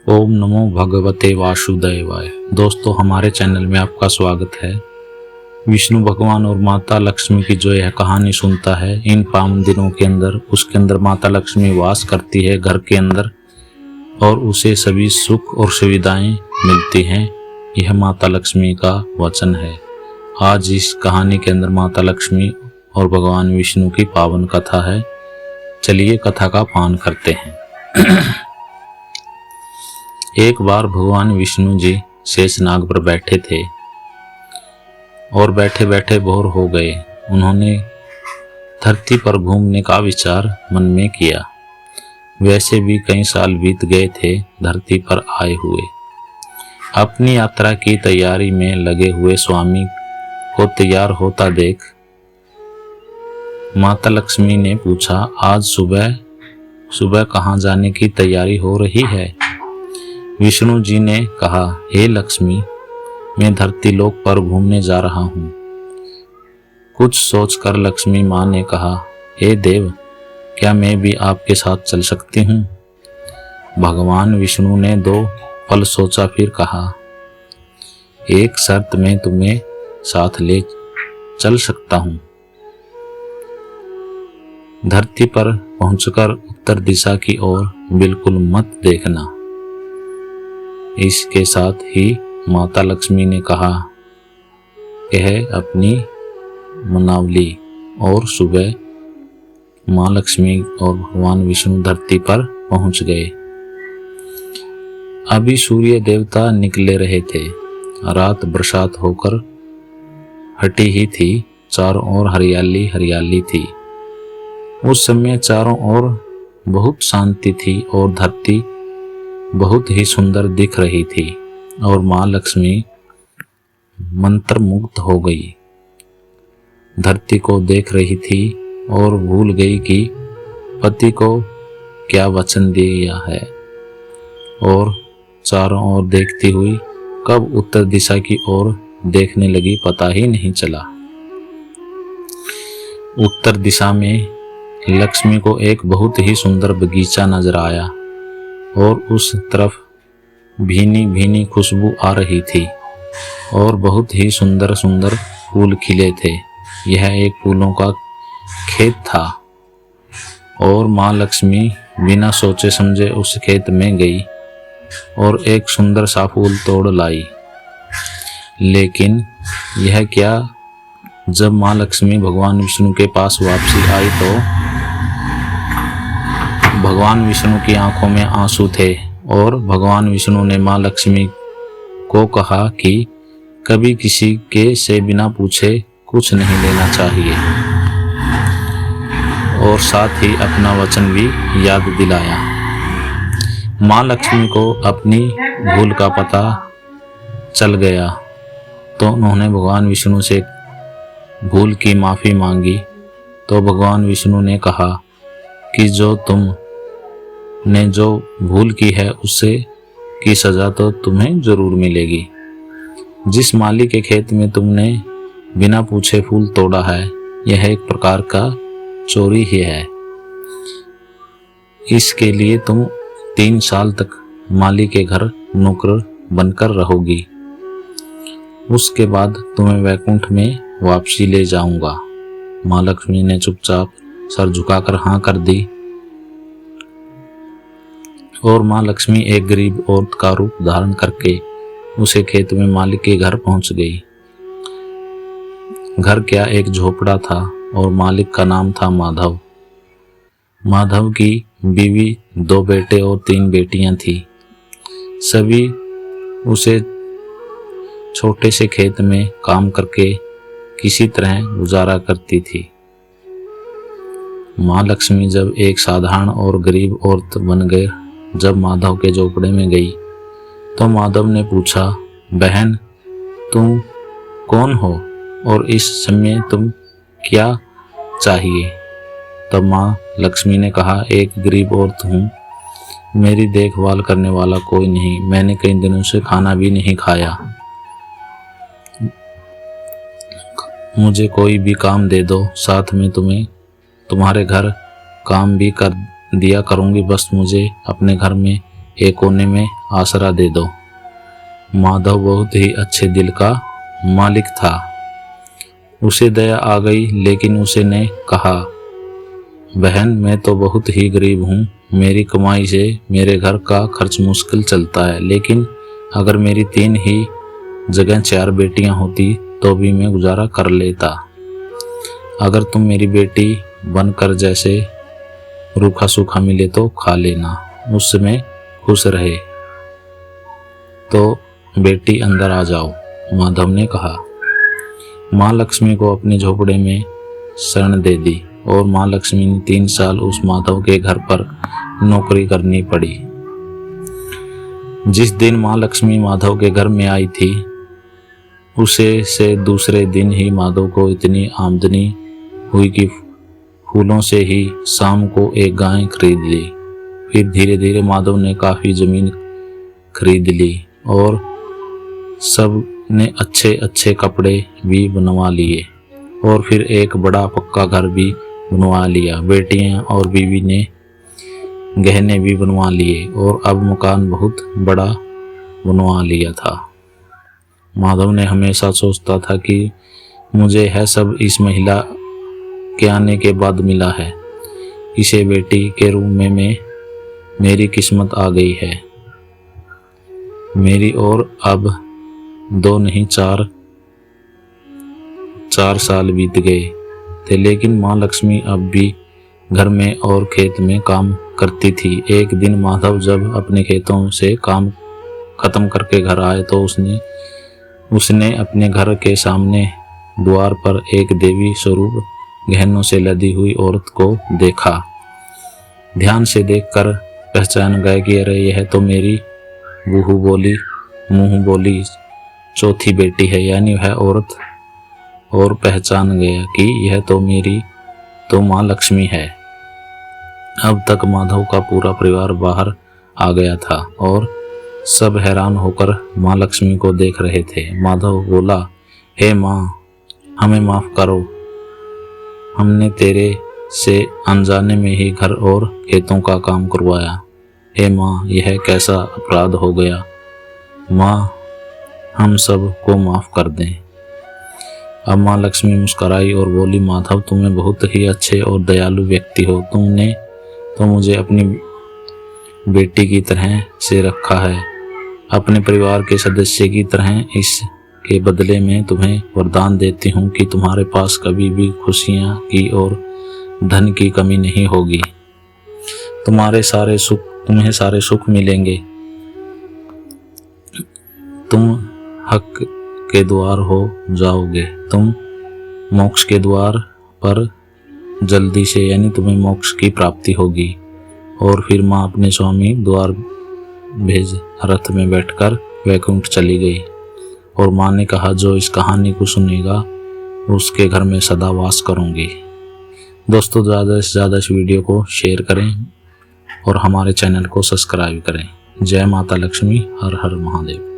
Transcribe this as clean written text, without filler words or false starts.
ओम नमो भगवते वासुदेवाय। दोस्तों, हमारे चैनल में आपका स्वागत है। विष्णु भगवान और माता लक्ष्मी की जो यह कहानी सुनता है इन पावन दिनों के अंदर, उसके अंदर माता लक्ष्मी वास करती है घर के अंदर और उसे सभी सुख और सुविधाएं मिलती हैं। यह माता लक्ष्मी का वचन है। आज इस कहानी के अंदर माता लक्ष्मी और भगवान विष्णु की पावन कथा है। चलिए कथा का पान करते हैं। एक बार भगवान विष्णु जी शेषनाग पर बैठे थे और बैठे बैठे बोर हो गए। उन्होंने धरती पर घूमने का विचार मन में किया। वैसे भी कई साल बीत गए थे धरती पर आए हुए। अपनी यात्रा की तैयारी में लगे हुए स्वामी को तैयार होता देख माता लक्ष्मी ने पूछा, आज सुबह सुबह कहाँ जाने की तैयारी हो रही है? विष्णु जी ने कहा, हे लक्ष्मी, मैं धरती लोक पर घूमने जा रहा हूँ। कुछ सोचकर लक्ष्मी माँ ने कहा, हे देव, क्या मैं भी आपके साथ चल सकती हूँ? भगवान विष्णु ने 2 पल सोचा, फिर कहा, एक शर्त में तुम्हें साथ ले चल सकता हूँ। धरती पर पहुंचकर उत्तर दिशा की ओर बिल्कुल मत देखना। इसके साथ ही माता लक्ष्मी ने कहा, कह अपनी मनावली और सुबह माँ लक्ष्मी और भगवान विष्णु धरती पर पहुंच गए। अभी सूर्य देवता निकले रहे थे। रात बरसात होकर हटी ही थी। चारों ओर हरियाली हरियाली थी। उस समय चारों ओर बहुत शांति थी और धरती बहुत ही सुंदर दिख रही थी और माँ लक्ष्मी मंत्रमुग्ध हो गई। धरती को देख रही थी और भूल गई कि पति को क्या वचन दिया है और चारों ओर देखती हुई कब उत्तर दिशा की ओर देखने लगी पता ही नहीं चला। उत्तर दिशा में लक्ष्मी को एक बहुत ही सुंदर बगीचा नजर आया और उस तरफ भीनी भीनी खुशबू आ रही थी और बहुत ही सुंदर सुंदर फूल खिले थे। यह एक फूलों का खेत था और माँ लक्ष्मी बिना सोचे समझे उस खेत में गई और एक सुंदर सा फूल तोड़ लाई। लेकिन यह क्या, जब माँ लक्ष्मी भगवान विष्णु के पास वापसी आई तो भगवान विष्णु की आंखों में आंसू थे और भगवान विष्णु ने माँ लक्ष्मी को कहा कि कभी किसी के से बिना पूछे कुछ नहीं लेना चाहिए और साथ ही अपना वचन भी याद दिलाया। माँ लक्ष्मी को अपनी भूल का पता चल गया तो उन्होंने भगवान विष्णु से भूल की माफ़ी मांगी। तो भगवान विष्णु ने कहा कि जो तुमने जो भूल की है उससे की सज़ा तो तुम्हें ज़रूर मिलेगी। जिस माली के खेत में तुमने बिना पूछे फूल तोड़ा है यह एक प्रकार का चोरी ही है। इसके लिए तुम 3 साल तक माली के घर नौकर बनकर रहोगी। उसके बाद तुम्हें वैकुंठ में वापसी ले जाऊंगा। माँ लक्ष्मी ने चुपचाप सर झुकाकर हाँ कर दी और माँ लक्ष्मी एक गरीब औरत का रूप धारण करके उसे खेत में मालिक के घर पहुंच गई। घर क्या, एक झोपड़ा था और मालिक का नाम था माधव। माधव की बीवी 2 बेटे और 3 बेटियां थी। सभी उसे छोटे से खेत में काम करके किसी तरह गुजारा करती थी। माँ लक्ष्मी जब एक साधारण और गरीब औरत बन गए, जब माधव के झोपड़े में गई तो माधव ने पूछा, बहन, तुम कौन हो और इस समय तुम क्या चाहिए? तब माँ लक्ष्मी ने कहा, एक गरीब औरत हूँ, मेरी देखभाल करने वाला कोई नहीं, मैंने कई दिनों से खाना भी नहीं खाया, मुझे कोई भी काम दे दो, साथ में तुम्हारे घर काम भी कर दिया करूँगी, बस मुझे अपने घर में एक कोने में आसरा दे दो। माधव बहुत ही अच्छे दिल का मालिक था। उसे दया आ गई, लेकिन उसने कहा, बहन मैं तो बहुत ही गरीब हूँ, मेरी कमाई से मेरे घर का खर्च मुश्किल चलता है, लेकिन अगर मेरी 3 ही जगह 4 बेटियां होती तो भी मैं गुजारा कर लेता। अगर तुम मेरी बेटी बनकर जैसे रूखा सूखा मिले तो खा लेना, उसमें खुश रहे। तो बेटी अंदर आ जाओ, माधव ने कहा। माँ लक्ष्मी को अपने झोपड़े में शरण दे दी और माँ लक्ष्मी ने 3 साल उस माधव के घर पर नौकरी करनी पड़ी। जिस दिन माँ लक्ष्मी माधव के घर में आई थी, उसे से दूसरे दिन ही माधव को इतनी आमदनी हुई कि फूलों से ही शाम को एक गाय खरीद ली। फिर धीरे धीरे माधव ने काफ़ी ज़मीन खरीद ली और सब ने अच्छे अच्छे कपड़े भी बनवा लिए और फिर एक बड़ा पक्का घर भी बनवा लिया। बेटियां और बीवी ने गहने भी बनवा लिए और अब मकान बहुत बड़ा बनवा लिया था। माधव ने हमेशा सोचता था कि मुझे यह सब इस महिला के आने के बाद मिला है। इसे बेटी के रूप में मेरी किस्मत आ गई है मेरी। और अब 2 नहीं 4 साल बीत गए थे, लेकिन माँ लक्ष्मी अब भी घर में और खेत में काम करती थी। एक दिन माधव जब अपने खेतों से काम खत्म करके घर आए तो उसने अपने घर के सामने द्वार पर एक देवी स्वरूप गहनों से लदी हुई औरत को देखा। ध्यान से देखकर पहचान गए कि अरे यह तो मेरी मुँह बोली चौथी बेटी है, यानी वह औरत, और पहचान गया कि यह तो मेरी तो माँ लक्ष्मी है। अब तक माधव का पूरा परिवार बाहर आ गया था और सब हैरान होकर माँ लक्ष्मी को देख रहे थे। माधव बोला, हे माँ, हमें माफ करो, हमने तेरे से अनजाने में ही घर और खेतों का काम करवाया। हे माँ, यह कैसा अपराध हो गया। माँ, हम सब को माफ कर दें। अब माँ लक्ष्मी मुस्कुराई और बोली, माधव तुम्हें बहुत ही अच्छे और दयालु व्यक्ति हो। तुमने तो मुझे अपनी बेटी की तरह से रखा है, अपने परिवार के सदस्य की तरह। इसके बदले में तुम्हें वरदान देती हूँ कि तुम्हारे पास कभी भी खुशियाँ की और धन की कमी नहीं होगी। तुम्हें सारे सुख मिलेंगे। तुम हक के द्वार हो जाओगे। तुम मोक्ष के द्वार पर जल्दी से, यानी तुम्हें मोक्ष की प्राप्ति होगी। और फिर माँ अपने स्वामी द्वार भेज रथ में बैठकर वैकुंठ चली गई। और माँ ने कहा, जो इस कहानी को सुनेगा उसके घर में सदा वास करूँगी। दोस्तों, ज़्यादा से ज़्यादा इस वीडियो को शेयर करें और हमारे चैनल को सब्सक्राइब करें। जय माता लक्ष्मी, हर हर महादेव।